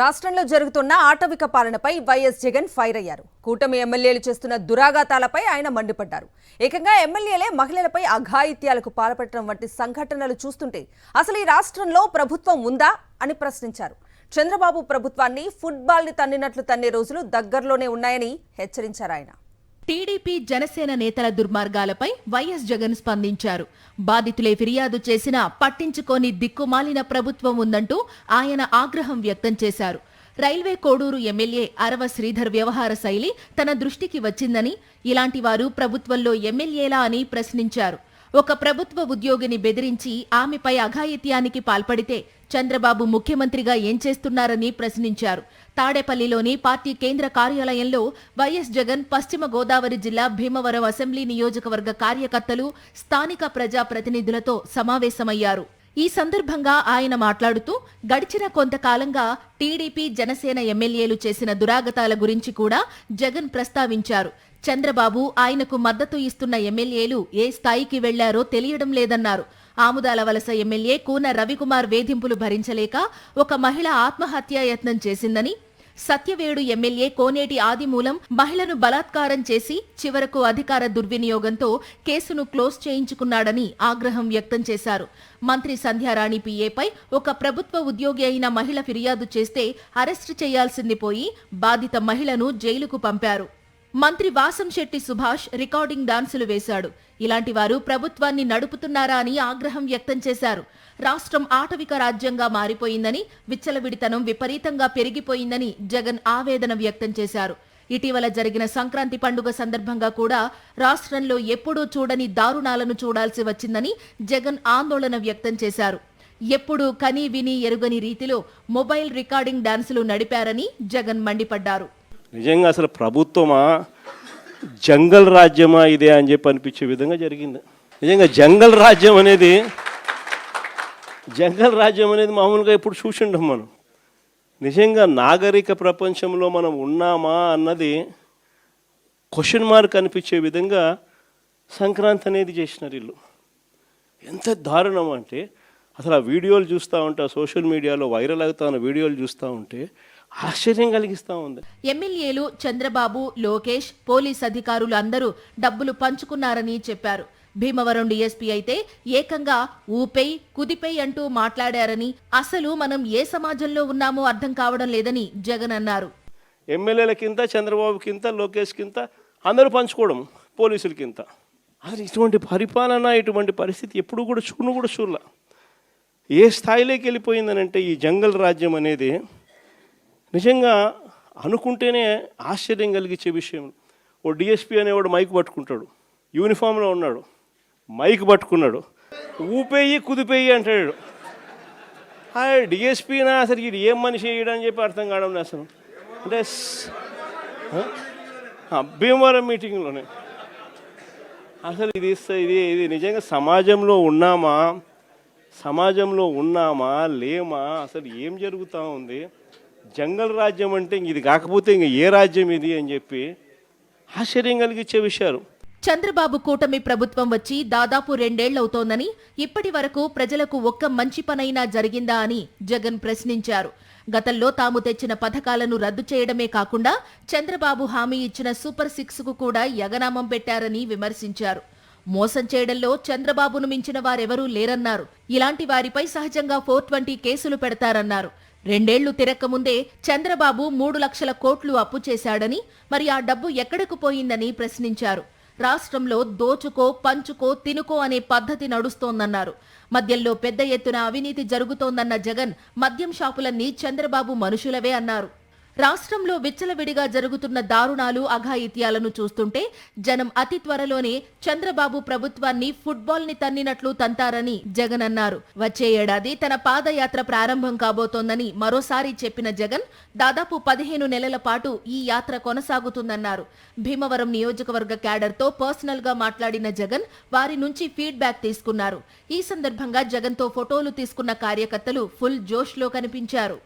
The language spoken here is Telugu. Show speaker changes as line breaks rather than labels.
రాష్ట్రంలో జరుగుతున్న ఆటవిక పాలనపై వైఎస్ జగన్ ఫైర్ అయ్యారు. కూటమి ఎమ్మెల్యేలు చేస్తున్న దురాఘాతాలపై ఆయన మండిపడ్డారు. ఏకంగా ఎమ్మెల్యేలే మహిళలపై అఘాయిత్యాలకు పాల్పడటం వంటి సంఘటనలు చూస్తుంటే అసలు ఈ రాష్ట్రంలో ప్రభుత్వం ఉందా అని ప్రశ్నించారు. చంద్రబాబు ప్రభుత్వాన్ని ఫుట్బాల్ని తన్నినట్లు తన్నే రోజులు దగ్గరలోనే ఉన్నాయని హెచ్చరించారు ఆయన.
టీడీపీ జనసేన నేతల దుర్మార్గాలపై వైఎస్ జగన్ స్పందించారు. బాధితులే ఫిర్యాదు చేసినా పట్టించుకోని దిక్కుమాలిన ప్రభుత్వం ఉందంటూ ఆయన ఆగ్రహం వ్యక్తం చేశారు. రైల్వే కోడూరు ఎమ్మెల్యే అరవ శ్రీధర్ వ్యవహార శైలి తన దృష్టికి వచ్చిందని, ఇలాంటి వారు ప్రభుత్వంలో ఎమ్మెల్యేలా అని ప్రశ్నించారు. ఒక ప్రభుత్వ ఉద్యోగిని బెదిరించి ఆమెపై అఘాయిత్యానికి పాల్పడితే చంద్రబాబు ముఖ్యమంత్రిగా ఏం చేస్తున్నారని ప్రశ్నించారు. తాడేపల్లిలోని పార్టీ కేంద్ర కార్యాలయంలో వైఎస్ జగన్ పశ్చిమ గోదావరి జిల్లా భీమవరం అసెంబ్లీ నియోజకవర్గ కార్యకర్తలు, స్థానిక ప్రజాప్రతినిధులతో సమావేశమయ్యారు. ఈ సందర్భంగా ఆయన మాట్లాడుతూ గడిచిన కొంతకాలంగా టీడీపీ జనసేన ఎమ్మెల్యేలు చేసిన దురాగతాల గురించి కూడా జగన్ ప్రస్తావించారు. చంద్రబాబు ఆయనకు మద్దతు ఇస్తున్న ఎమ్మెల్యేలు ఏ స్థాయికి వెళ్లారో తెలియడం లేదన్నారు. ఆముదాల వలస ఎమ్మెల్యే కూన రవికుమార్ వేధింపులు భరించలేక ఒక మహిళ ఆత్మహత్యాయత్నం చేసిందని, సత్యవేడు ఎమ్మెల్యే కోనేటి ఆదిమూలం మహిళను బలాత్కారం చేసి చివరకు అధికార దుర్వినియోగంతో కేసును క్లోజ్ చేయించుకున్నాడని ఆగ్రహం వ్యక్తం చేశారు. మంత్రి సంధ్యారాణి పిఏపై ఒక ప్రభుత్వ ఉద్యోగి అయిన మహిళ ఫిర్యాదు చేస్తే అరెస్టు చేయాల్సింది పోయి బాధిత మహిళను జైలుకు పంపారు. మంత్రి వాసంశెట్టి సుభాష్ రికార్డింగ్ డాన్సులు వేశాడు. ఇలాంటి వారు ప్రభుత్వాన్ని నడుపుతున్నారా అని ఆగ్రహం వ్యక్తం చేశారు. రాష్ట్రం ఆటవిక రాజ్యంగా మారిపోయిందని, విచ్చలవిడితనం విపరీతంగా పెరిగిపోయిందని జగన్ ఆవేదన వ్యక్తం చేశారు. ఇటీవల జరిగిన సంక్రాంతి పండుగ సందర్భంగా కూడా రాష్ట్రంలో ఎప్పుడూ చూడని దారుణాలను చూడాల్సి వచ్చిందని జగన్ ఆందోళన వ్యక్తం చేశారు. ఎప్పుడూ కని విని ఎరుగని రీతిలో మొబైల్ రికార్డింగ్ డాన్సులు నడిపారని జగన్ మండిపడ్డారు.
నిజంగా అసలు ప్రభుత్వమా జంగల్ రాజ్యమా ఇదే అని చెప్పి అనిపించే విధంగా జరిగింది. నిజంగా జంగల్ రాజ్యం అనేది మామూలుగా ఎప్పుడు చూసిండం మనం. నిజంగా నాగరిక ప్రపంచంలో మనం ఉన్నామా అన్నది క్వశ్చన్ మార్క్ అనిపించే విధంగా సంక్రాంతి అనేది చేసినారు వీళ్ళు. ఎంత దారుణం అంటే అసలు ఆ వీడియోలు చూస్తూ ఉంటే, సోషల్ మీడియాలో వైరల్ అవుతా ఉన్న వీడియోలు చూస్తూ ఉంటే ఆశ్చర్యం కలిగిస్తా ఉంది.
ఎమ్మెల్యేలు చంద్రబాబు, లోకేష్, పోలీస్ అధికారులు అందరూ డబ్బులు పంచుకున్నారని చెప్పారు. భీమవరం డీఎస్పీ అయితే ఏకంగా ఊపై కుదిపై అంటూ మాట్లాడారని, అసలు మనం ఏ సమాజంలో ఉన్నామో అర్థం కావడం లేదని జగన్ అన్నారు.
ఎమ్మెల్యేలకింత, చంద్రబాబుకింత, లోకేష్కింత అందరూ పంచుకోవడం, పోలీసులకింత. అసలు ఇటువంటి పరిపాలన, ఇటువంటి పరిస్థితి ఎప్పుడు కూడా చూడలే. ఏ స్థాయిలోకి వెళ్ళిపోయిందనంటే ఈ జంగల్ రాజ్యం అనేది నిజంగా అనుకుంటేనే ఆశ్చర్యం కలిగించే విషయం. ఓ డిఎస్పీ అనేవాడు మైక్ పట్టుకుంటాడు, యూనిఫామ్లో ఉన్నాడు, మైక్ పట్టుకున్నాడు, ఊపేయి కుదిపేయి అంటాడు. డిఎస్పీనా అసలు ఇది ఏం మనిషి వేయడని చెప్పి అర్థం కావడం అసలు. అంటే భీమవరం మీటింగ్లోనే అసలు ఇది నిజంగా సమాజంలో ఉన్నామా లేమా, అసలు ఏం జరుగుతూ ఉంది? జంగల్ రాజ్యం అంటే ఇది కాకపోతే ఇంక ఏ రాజ్యం ఇది అని చెప్పి ఆశ్చర్యం కలిగించే విషయాలు.
చంద్రబాబు కూటమి ప్రభుత్వం వచ్చి దాదాపు 2 ఏళ్లవుతోందని, ఇప్పటి వరకు ప్రజలకు ఒక్క మంచి పనైనా జరిగిందా అని జగన్ ప్రశ్నించారు. గతంలో తాము తెచ్చిన పథకాలను రద్దు చేయడమే కాకుండా చంద్రబాబు హామీ ఇచ్చిన సూపర్ 6 కు కూడా యగనామం పెట్టారని విమర్శించారు. మోసం చేయడంలో చంద్రబాబును మించిన వారెవరూ లేరన్నారు. ఇలాంటి వారిపై సహజంగా 420 కేసులు పెడతారన్నారు. 2 ఏళ్లు తిరక్కముందే చంద్రబాబు 3 లక్షల కోట్లు అప్పు చేశాడని, మరి ఆ డబ్బు ఎక్కడకు పోయిందని ప్రశ్నించారు. రాష్ట్రంలో దోచుకో, పంచుకో, తినుకో అనే పద్ధతి నడుస్తోందన్నారు. మద్యంలో పెద్ద ఎత్తున అవినీతి జరుగుతోందన్న జగన్ మద్యం షాపులన్నీ చంద్రబాబు మనుషులవే అన్నారు. రాష్ట్రంలో విచ్చలవిడిగా జరుగుతున్న దారుణాలు, అఘాయిత్యాలను చూస్తుంటే జనం అతి త్వరలోనే చంద్రబాబు ప్రభుత్వాన్ని ఫుట్బాల్ని తన్నినట్లు తంతారని జగన్ అన్నారు. వచ్చే ఏడాది తన పాదయాత్ర ప్రారంభం కాబోతోందని మరోసారి చెప్పిన జగన్ దాదాపు 15 నెలల పాటు ఈ యాత్ర కొనసాగుతుందన్నారు. భీమవరం నియోజకవర్గ క్యాడర్తో పర్సనల్ గా మాట్లాడిన జగన్ వారి నుంచి ఫీడ్బ్యాక్ తీసుకున్నారు. ఈ సందర్భంగా జగన్తో ఫోటోలు తీసుకున్న కార్యకర్తలు ఫుల్ జోష్లో కనిపించారు.